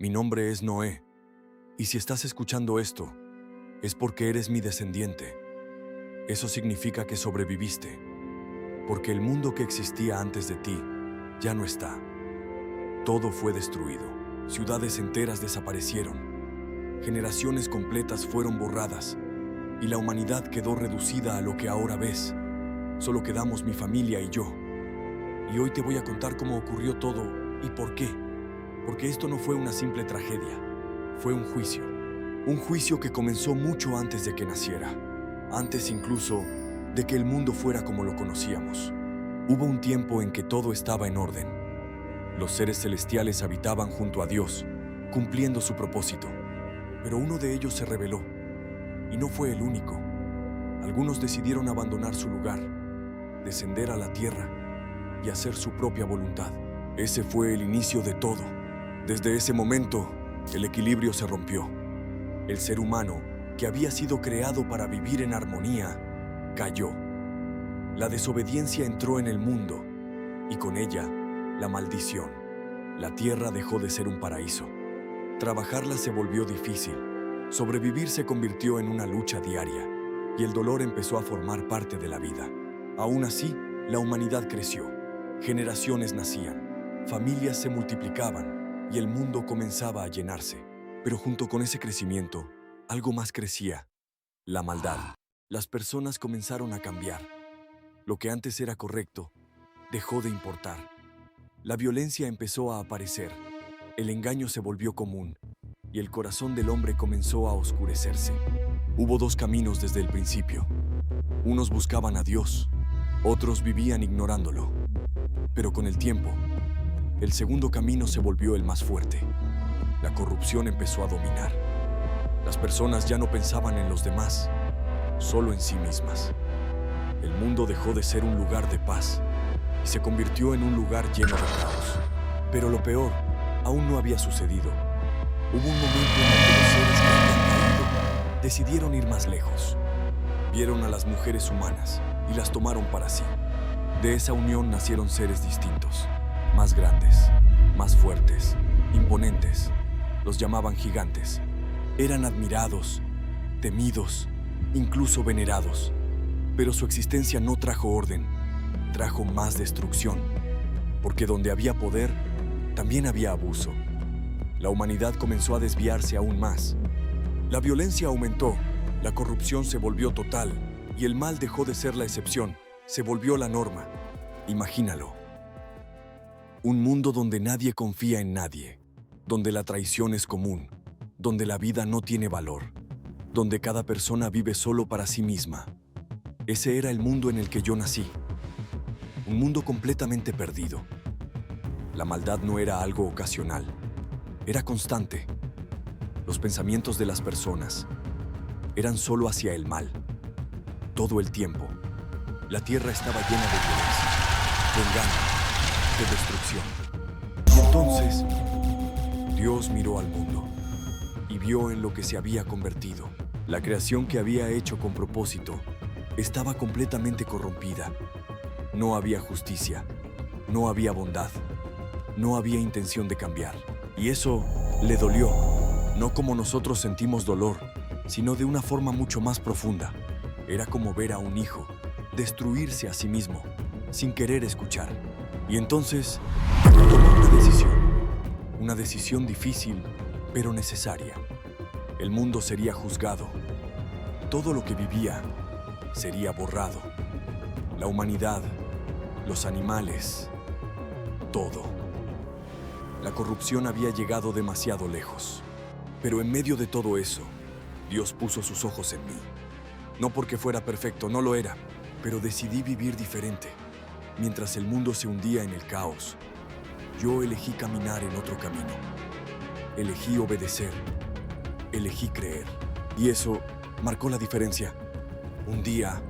Mi nombre es Noé, y si estás escuchando esto, es porque eres mi descendiente. Eso significa que sobreviviste, porque el mundo que existía antes de ti ya no está. Todo fue destruido. Ciudades enteras desaparecieron. Generaciones completas fueron borradas, y la humanidad quedó reducida a lo que ahora ves. Solo quedamos mi familia y yo. Y hoy te voy a contar cómo ocurrió todo y por qué. Porque esto no fue una simple tragedia, fue un juicio. Un juicio que comenzó mucho antes de que naciera, antes incluso de que el mundo fuera como lo conocíamos. Hubo un tiempo en que todo estaba en orden. Los seres celestiales habitaban junto a Dios, cumpliendo su propósito. Pero uno de ellos se rebeló, y no fue el único. Algunos decidieron abandonar su lugar, descender a la tierra y hacer su propia voluntad. Ese fue el inicio de todo. Desde ese momento, el equilibrio se rompió. El ser humano, que había sido creado para vivir en armonía, cayó. La desobediencia entró en el mundo, y con ella, la maldición. La tierra dejó de ser un paraíso. Trabajarla se volvió difícil. Sobrevivir se convirtió en una lucha diaria, y el dolor empezó a formar parte de la vida. Aún así, la humanidad creció. Generaciones nacían, familias se multiplicaban, y el mundo comenzaba a llenarse. Pero junto con ese crecimiento, algo más crecía: la maldad. Las personas comenzaron a cambiar. Lo que antes era correcto, dejó de importar. La violencia empezó a aparecer, el engaño se volvió común, y el corazón del hombre comenzó a oscurecerse. Hubo dos caminos desde el principio. Unos buscaban a Dios, otros vivían ignorándolo. Pero con el tiempo, el segundo camino se volvió el más fuerte. La corrupción empezó a dominar. Las personas ya no pensaban en los demás, solo en sí mismas. El mundo dejó de ser un lugar de paz y se convirtió en un lugar lleno de caos. Pero lo peor aún no había sucedido. Hubo un momento en el que los seres que habían caído decidieron ir más lejos. Vieron a las mujeres humanas y las tomaron para sí. De esa unión nacieron seres distintos, más grandes, más fuertes, imponentes. Los llamaban gigantes. Eran admirados, temidos, incluso venerados. Pero su existencia no trajo orden, trajo más destrucción. Porque donde había poder, también había abuso. La humanidad comenzó a desviarse aún más. La violencia aumentó, la corrupción se volvió total, y el mal dejó de ser la excepción, se volvió la norma. Imagínalo. Un mundo donde nadie confía en nadie, donde la traición es común, donde la vida no tiene valor, donde cada persona vive solo para sí misma. Ese era el mundo en el que yo nací. Un mundo completamente perdido. La maldad no era algo ocasional, era constante. Los pensamientos de las personas eran solo hacia el mal. Todo el tiempo, la tierra estaba llena de violencia, de engaño, de destrucción. Y entonces, Dios miró al mundo y vio en lo que se había convertido. La creación que había hecho con propósito estaba completamente corrompida. No había justicia, no había bondad, no había intención de cambiar. Y eso le dolió, no como nosotros sentimos dolor, sino de una forma mucho más profunda. Era como ver a un hijo destruirse a sí mismo, sin querer escuchar. Y entonces, tomó una decisión difícil, pero necesaria. El mundo sería juzgado. Todo lo que vivía sería borrado. La humanidad, los animales, todo. La corrupción había llegado demasiado lejos. Pero en medio de todo eso, Dios puso sus ojos en mí. No porque fuera perfecto, no lo era, pero decidí vivir diferente. Mientras el mundo se hundía en el caos, yo elegí caminar en otro camino. Elegí obedecer. Elegí creer. Y eso marcó la diferencia. Un día,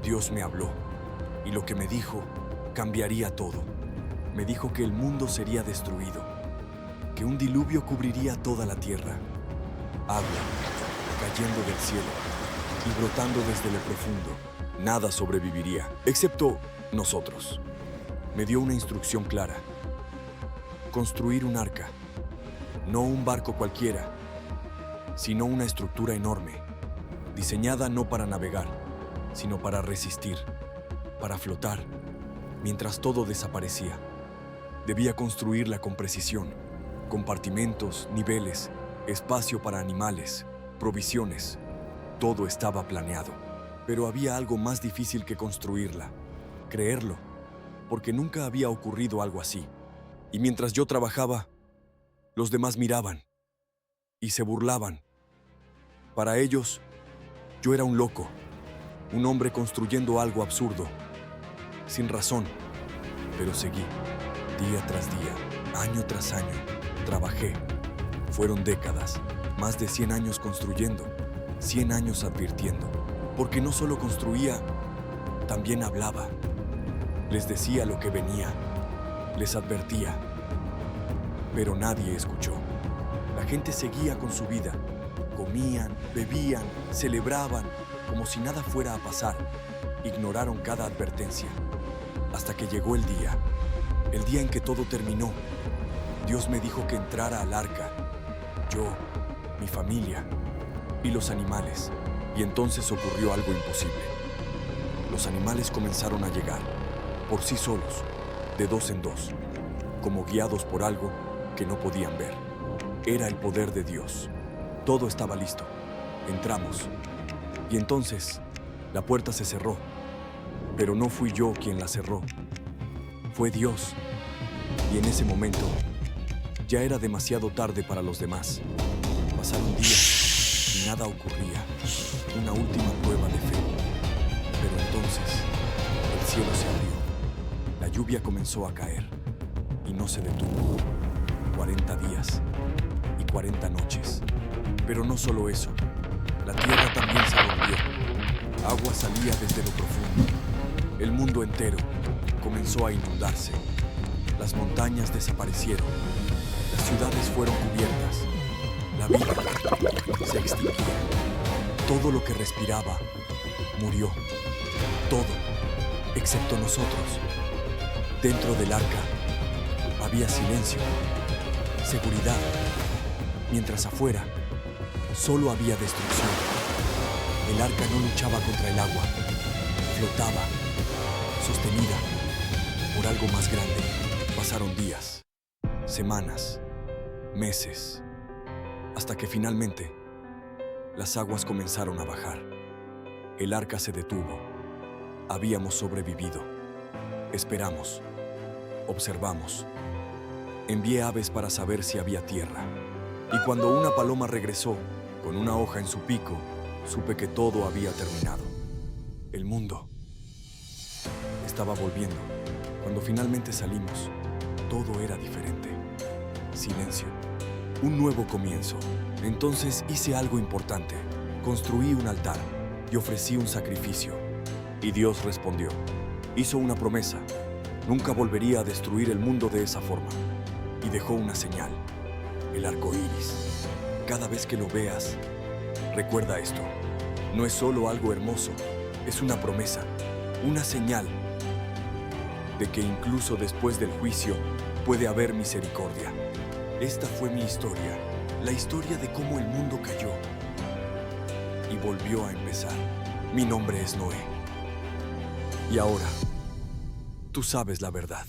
Dios me habló, y lo que me dijo cambiaría todo. Me dijo que el mundo sería destruido, que un diluvio cubriría toda la tierra. Agua cayendo del cielo y brotando desde lo profundo. Nada sobreviviría, excepto nosotros. Me dio una instrucción clara: construir un arca, No un barco cualquiera, sino una estructura enorme, diseñada no para navegar, sino para resistir, para flotar, mientras todo desaparecía. Debía construirla con precisión, compartimentos, niveles, espacio para animales, provisiones. Todo estaba planeado. Pero había algo más difícil que construirla: creerlo, porque nunca había ocurrido algo así. Y mientras yo trabajaba, los demás miraban y se burlaban. Para ellos, yo era un loco, un hombre construyendo algo absurdo, sin razón. Pero seguí, día tras día, año tras año, trabajé. Fueron décadas, más de 100 años construyendo, 100 años advirtiendo, porque no solo construía, también hablaba. Les decía lo que venía, les advertía, pero nadie escuchó. La gente seguía con su vida. Comían, bebían, celebraban, como si nada fuera a pasar. Ignoraron cada advertencia. Hasta que llegó el día en que todo terminó. Dios me dijo que entrara al arca. Yo, mi familia y los animales. Y entonces ocurrió algo imposible. Los animales comenzaron a llegar, por sí solos, de dos en dos, como guiados por algo que no podían ver. Era el poder de Dios. Todo estaba listo. Entramos. Y entonces, la puerta se cerró. Pero no fui yo quien la cerró. Fue Dios. Y en ese momento, ya era demasiado tarde para los demás. Pasaron días y nada ocurría. Una última prueba de fe. Pero entonces, el cielo se abrió. La lluvia comenzó a caer. Y no se detuvo. 40 días y 40 noches. Pero no solo eso. La tierra también se rompió. Agua salía desde lo profundo. El mundo entero comenzó a inundarse. Las montañas desaparecieron. Las ciudades fueron cubiertas. La vida se extinguía. Todo lo que respiraba murió. Todo, excepto nosotros. Dentro del arca había silencio, seguridad, mientras afuera solo había destrucción. El arca no luchaba contra el agua, flotaba, sostenida por algo más grande. Pasaron días, semanas, meses, hasta que finalmente las aguas comenzaron a bajar. El arca se detuvo. Habíamos sobrevivido. Esperamos. Observamos. Envié aves para saber si había tierra. Y cuando una paloma regresó, con una hoja en su pico, supe que todo había terminado. El mundo estaba volviendo. Cuando finalmente salimos, todo era diferente. Silencio. Un nuevo comienzo. Entonces hice algo importante. Construí un altar y ofrecí un sacrificio. Y Dios respondió. Hizo una promesa. Nunca volvería a destruir el mundo de esa forma. Y dejó una señal. El arco iris. Cada vez que lo veas, recuerda esto. No es solo algo hermoso, es una promesa, una señal de que incluso después del juicio puede haber misericordia. Esta fue mi historia, la historia de cómo el mundo cayó y volvió a empezar. Mi nombre es Noé. Y ahora, tú sabes la verdad.